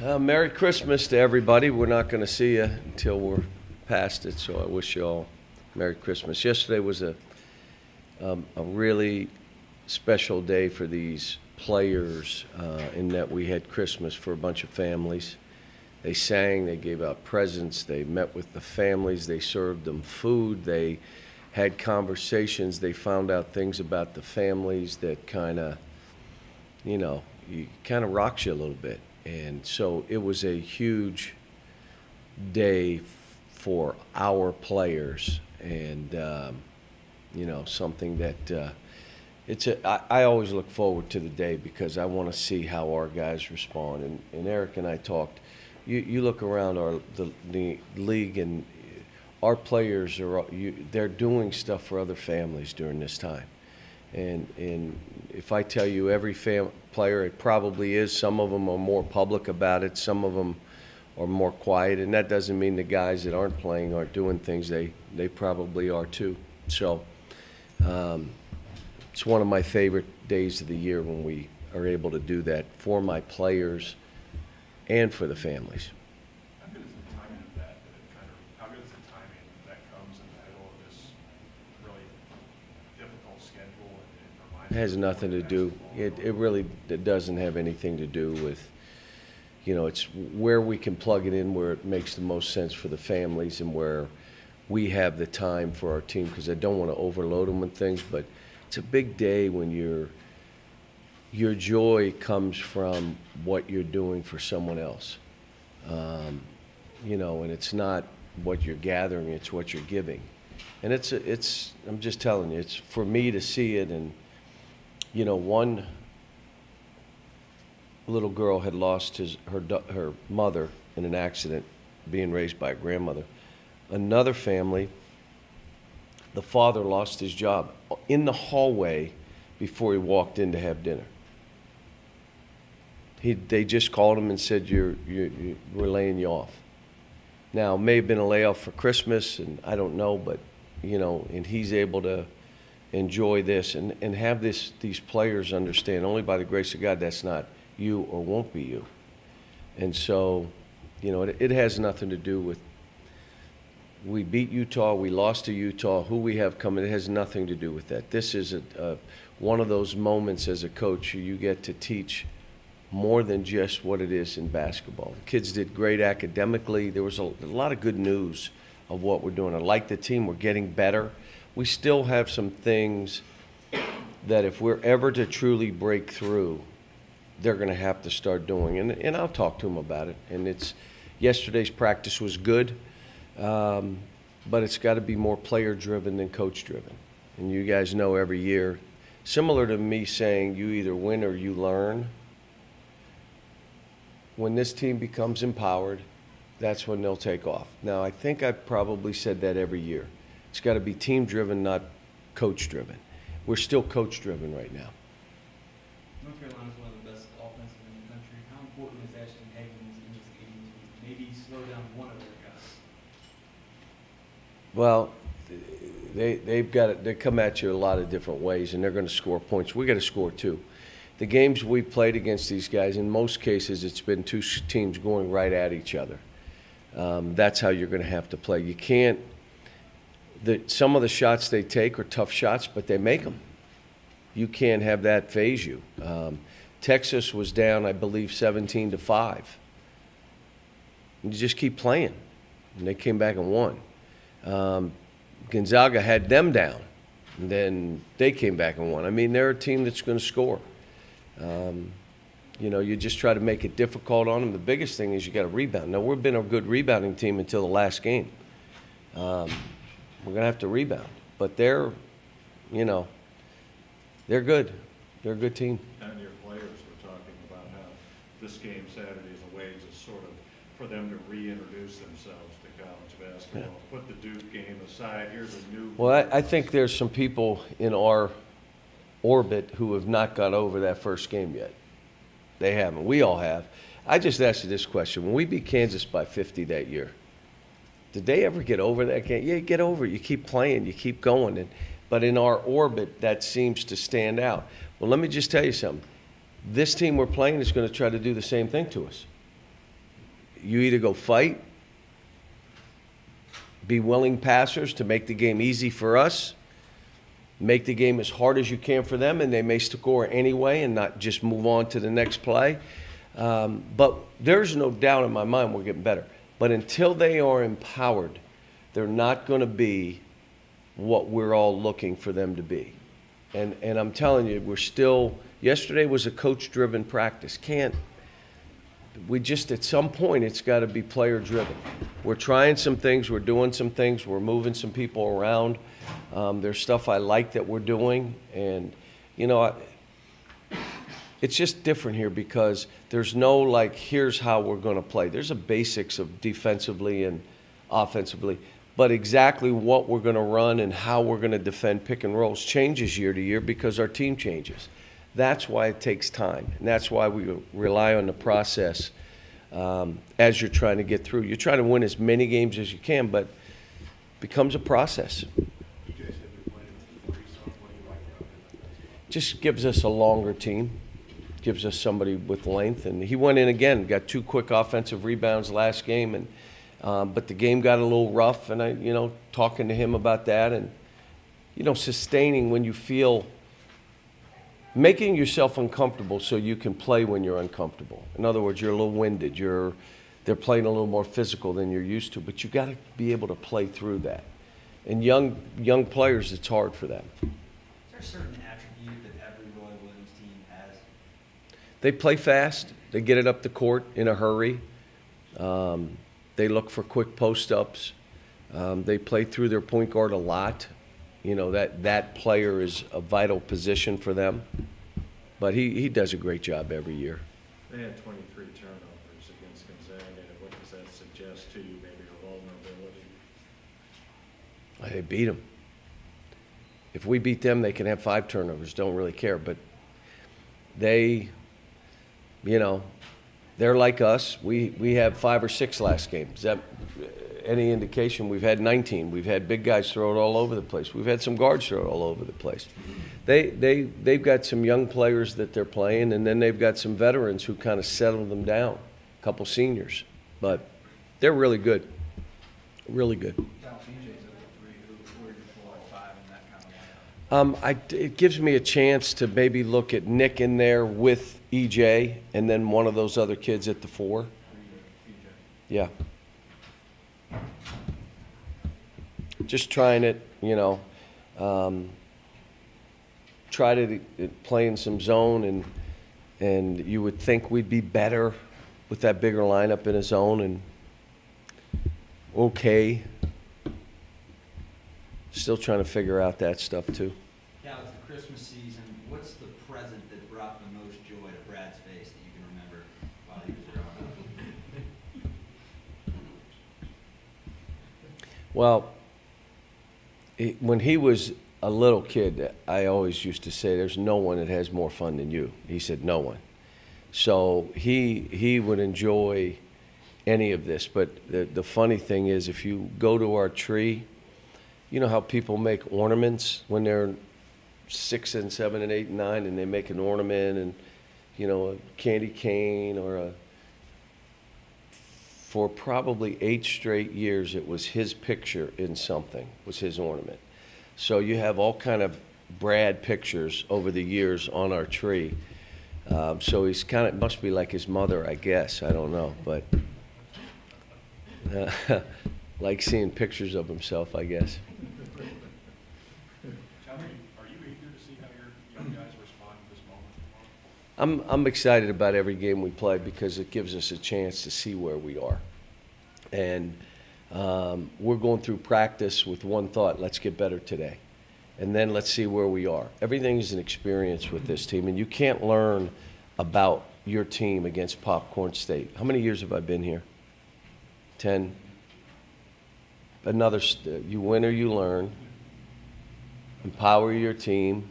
Merry Christmas to everybody. We're not going to see you until we're past it, so I wish you all Merry Christmas. Yesterday was a really special day for these players in that we had Christmas for a bunch of families. They sang, they gave out presents, they met with the families, they served them food, they had conversations, they found out things about the families that kind of, rocks you a little bit. And so it was a huge day for our players, and something that I always look forward to the day because I want to see how our guys respond. And Eric and I talked. You look around the league, and our players they're doing stuff for other families during this time. And if I tell you every player, it probably is. Some of them are more public about it. Some of them are more quiet. And that doesn't mean the guys that aren't playing aren't doing things. They probably are too. So it's one of my favorite days of the year when we are able to do that for my players and for the families. How good is the timing of that? How good is the timing that comes in the middle of this really difficult schedule? It has nothing to do. It really doesn't have anything to do with, it's where we can plug it in where it makes the most sense for the families and where we have the time for our team, because I don't want to overload them with things, but it's a big day when your joy comes from what you're doing for someone else. And it's not what you're gathering, it's what you're giving. And I'm just telling you, it's for me to see it. And one little girl had lost her mother in an accident, being raised by a grandmother. Another family, the father lost his job in the hallway before he walked in to have dinner. They just called him and said, we're laying you off. Now, it may have been a layoff for Christmas, and I don't know, but, and he's able to enjoy this and have these players understand, only by the grace of God, that's not you or won't be you. And so, it has nothing to do with, we beat Utah, we lost to Utah, who we have coming, it has nothing to do with that. This is one of those moments as a coach you get to teach more than just what it is in basketball. The kids did great academically. There was a lot of good news of what we're doing. I like the team. We're getting better. We still have some things that if we're ever to truly break through, they're going to have to start doing. And I'll talk to them about it. And yesterday's practice was good, but it's got to be more player-driven than coach-driven. And you guys know every year, similar to me saying you either win or you learn, when this team becomes empowered, that's when they'll take off. Now, I think I've probably said that every year. It's got to be team-driven, not coach-driven. We're still coach-driven right now. North Carolina is one of the best offenses in the country. How important is Ashton Higgins in this game to maybe slow down one of their guys? Well, they come at you a lot of different ways, and they're going to score points. We got to score too. The games we played against these guys, in most cases, it's been two teams going right at each other. That's how you're going to have to play. You can't. Some of the shots they take are tough shots, but they make them. You can't have that phase you. Texas was down, I believe, 17-5. You just keep playing, and they came back and won. Gonzaga had them down, and then they came back and won. I mean, they're a team that's going to score. You just try to make it difficult on them. The biggest thing is you got to rebound. Now, we've been a good rebounding team until the last game. We're going to have to rebound. But they're good. They're a good team. And your players were talking about how this game Saturday is a way to sort of, for them to reintroduce themselves to college basketball. Yeah. Put the Duke game aside. Here's a new. Well, I think there's some people in our orbit who have not got over that first game yet. They haven't. We all have. I just asked you this question. When we beat Kansas by 50 that year, did they ever get over that game? Yeah, you get over it. You keep playing. You keep going. But in our orbit, that seems to stand out. Well, let me just tell you something. This team we're playing is going to try to do the same thing to us. you either go fight, be willing passers to make the game easy for us, make the game as hard as you can for them, and they may score anyway and not just move on to the next play. But there's no doubt in my mind we're getting better. But until they are empowered, they're not going to be what we're all looking for them to be. And I'm telling you, we're still, yesterday was a coach-driven practice. We just, at some point, it's got to be player-driven. We're trying some things, we're doing some things, we're moving some people around. There's stuff I like that we're doing. And, you know, it's just different here because there's no, like, here's how we're going to play. There's a basics of defensively and offensively. But exactly what we're going to run and how we're going to defend pick and rolls changes year to year because our team changes. That's why it takes time. And that's why we rely on the process as you're trying to get through. You're trying to win as many games as you can, but it becomes a process. Just gives us a longer team. Gives us somebody with length. And he went in again, got 2 quick offensive rebounds last game, and but the game got a little rough, and I, you know, talking to him about that, and, you know, sustaining when you feel, making yourself uncomfortable so you can play when you're uncomfortable. In other words, you're a little winded, they're playing a little more physical than you're used to, but you got to be able to play through that. And young players, it's hard for them. Is there a certain attribute that every Roy Williams team has? They play fast. They get it up the court in a hurry. They look for quick post-ups. They play through their point guard a lot. You know, that player is a vital position for them. But he does a great job every year. They had 23 turnovers against Gonzaga. What does that suggest to you, maybe a vulnerability? They beat them. If we beat them, they can have 5 turnovers. Don't really care. But they, you know, they're like us. We have 5 or 6 last game. Is that any indication? We've had 19. We've had big guys throw it all over the place. We've had some guards throw it all over the place. They've got some young players that they're playing, and then they've got some veterans who kind of settle them down, a couple seniors. But they're really good, really good. It gives me a chance to maybe look at Nick in there with EJ and then one of those other kids at the 4. Yeah. Just trying it, you know. Try to play in some zone, and you would think we'd be better with that bigger lineup in a zone, and okay. Still trying to figure out that stuff too. Yeah, it's the Christmas season. What's the present that brought the most joy to Brad's face that you can remember while he was growing up? Well, when he was a little kid, I always used to say, there's no one that has more fun than you. He said, no one. So he would enjoy any of this. But the funny thing is, if you go to our tree, you know how people make ornaments when they're 6 and 7 and 8 and 9, and they make an ornament and, you know, a candy cane or for probably 8 straight years, it was his picture in something, was his ornament. So you have all kind of Brad pictures over the years on our tree. So he's kind of, must be like his mother, I guess. I don't know, but like seeing pictures of himself, I guess. Are you eager to see how your young guys respond to this moment? I'm excited about every game we play because it gives us a chance to see where we are. And we're going through practice with one thought: let's get better today. And then let's see where we are. Everything is an experience with this team, and you can't learn about your team against Popcorn State. How many years have I been here? 10. You win or you learn. Empower your team.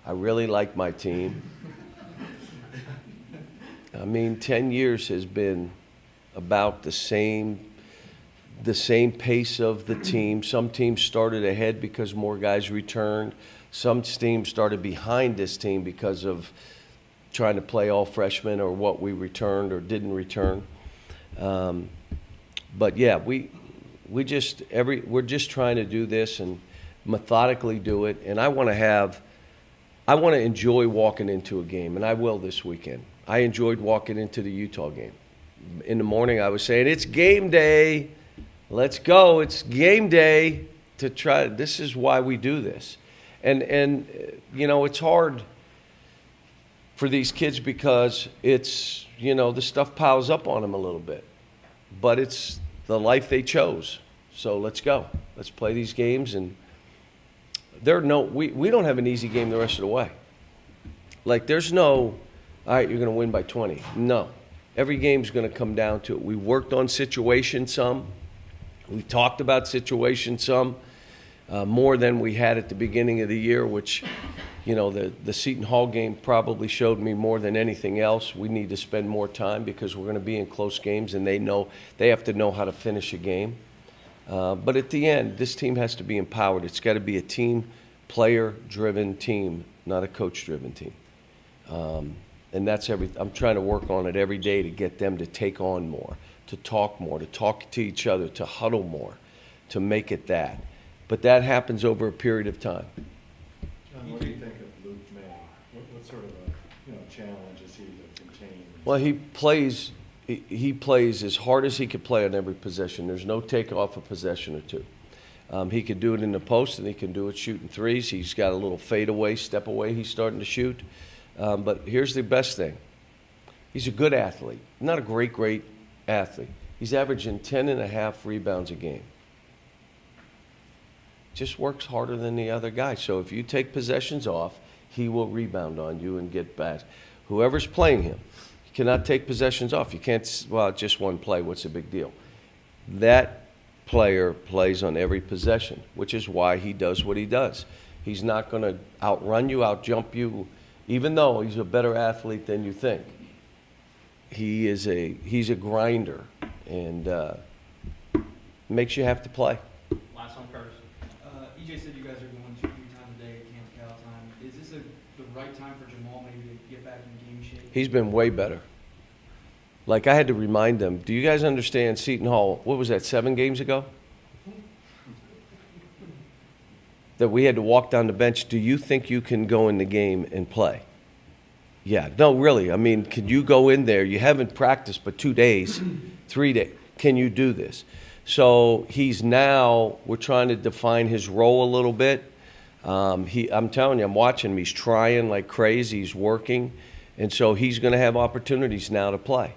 I really like my team. I mean, 10 years has been about the same pace of the team. Some teams started ahead because more guys returned. Some teams started behind this team because of trying to play all freshmen or what we returned or didn't return. But yeah, we're just trying to do this and methodically do it. And I want to enjoy walking into a game, and I will this weekend. I enjoyed walking into the Utah game. In the morning, I was saying, it's game day. Let's go. It's game day to try. This is why we do this. And you know, it's hard for these kids because it's, you know, the stuff piles up on them a little bit. But it's the life they chose. So let's go. Let's play these games. And we don't have an easy game the rest of the way. Like, there's no, all right, you're going to win by 20. No. Every game's going to come down to it. We worked on situation some. We talked about situation some, more than we had at the beginning of the year, which, you know, the Seton Hall game probably showed me more than anything else. We need to spend more time because we're going to be in close games, and they have to know how to finish a game. But at the end, this team has to be empowered. It's got to be a team, player-driven team, not a coach-driven team. And that's I'm trying to work on it every day to get them to take on more, to talk to each other, to huddle more, to make it that. But that happens over a period of time. John, what do you think of Luke May? What sort of a challenge is he to contain? Well, he plays as hard as he could play on every possession. There's no take off a possession or two. He could do it in the post, and he can do it shooting threes. He's got a little fadeaway, step away he's starting to shoot. But here's the best thing. He's a good athlete. Not a great athlete. He's averaging 10.5 rebounds a game. Just works harder than the other guy. So if you take possessions off, he will rebound on you and get back. Whoever's playing him, you cannot take possessions off. You can't, well, just one play. What's the big deal? That player plays on every possession, which is why he does what he does. He's not going to outrun you, outjump you, even though he's a better athlete than you think. He's a grinder, and makes you have to play. Last one, Curtis. EJ said you guys are going 2-3 times a day at Camp Cal time. Is this the right time for Jamal maybe to get back in game shape? He's been way better. Like, I had to remind them, do you guys understand Seton Hall, what was that, 7 games ago? That we had to walk down the bench. Do you think you can go in the game and play? Yeah, no, really. I mean, can you go in there? You haven't practiced but 2 days, 3 days. Can you do this? So we're trying to define his role a little bit. I'm telling you, I'm watching him. He's trying like crazy. He's working. And so he's going to have opportunities now to play.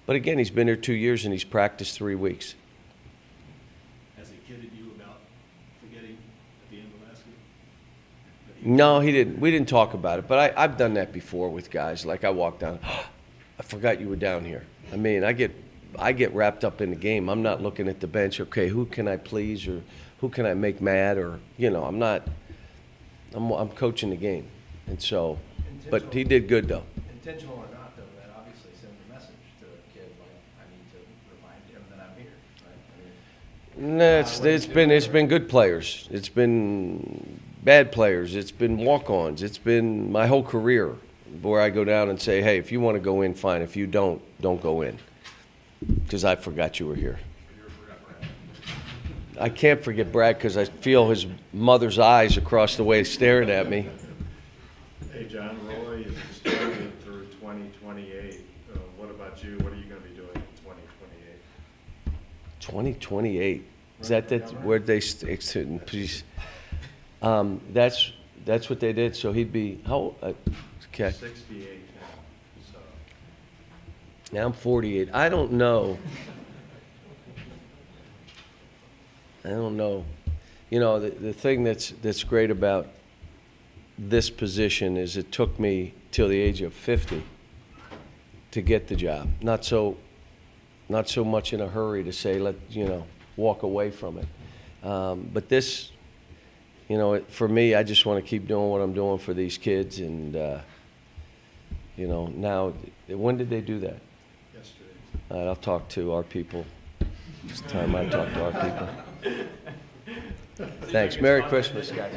But again, he's been here 2 years and he's practiced 3 weeks. Has he kidded you about forgetting at the end of last week? No, he didn't. We didn't talk about it. But I've done that before with guys. Like, I walk down, I forgot you were down here. I mean, I get wrapped up in the game. I'm not looking at the bench, okay, who can I please or who can I make mad, or, I'm coaching the game. And so, but he did good, though. Intentional or not, though, that obviously sends a message to a kid, like, I need to remind him that I'm here, right? I mean, No, it's been good players. It's been bad players. It's been walk-ons. It's been my whole career where I go down and say, hey, if you want to go in, fine. If you don't go in. Because I forgot you were here. I can't forget Brad because I feel his mother's eyes across the way staring at me. Hey, John, Roy is extended through 2028. What about you? What are you going to be doing in 2028? 2028. Is that where they please? That's what they did. So he'd be how? Okay. 68 now. So. Now I'm 48. I don't know. The thing that's great about this position is it took me till the age of 50 to get the job. Not so much in a hurry to say walk away from it. But this, for me, I just want to keep doing what I'm doing for these kids. And now, when did they do that? Yesterday. All right, I'll talk to our people. It's time I talk to our people. Thanks. Merry Christmas, guys.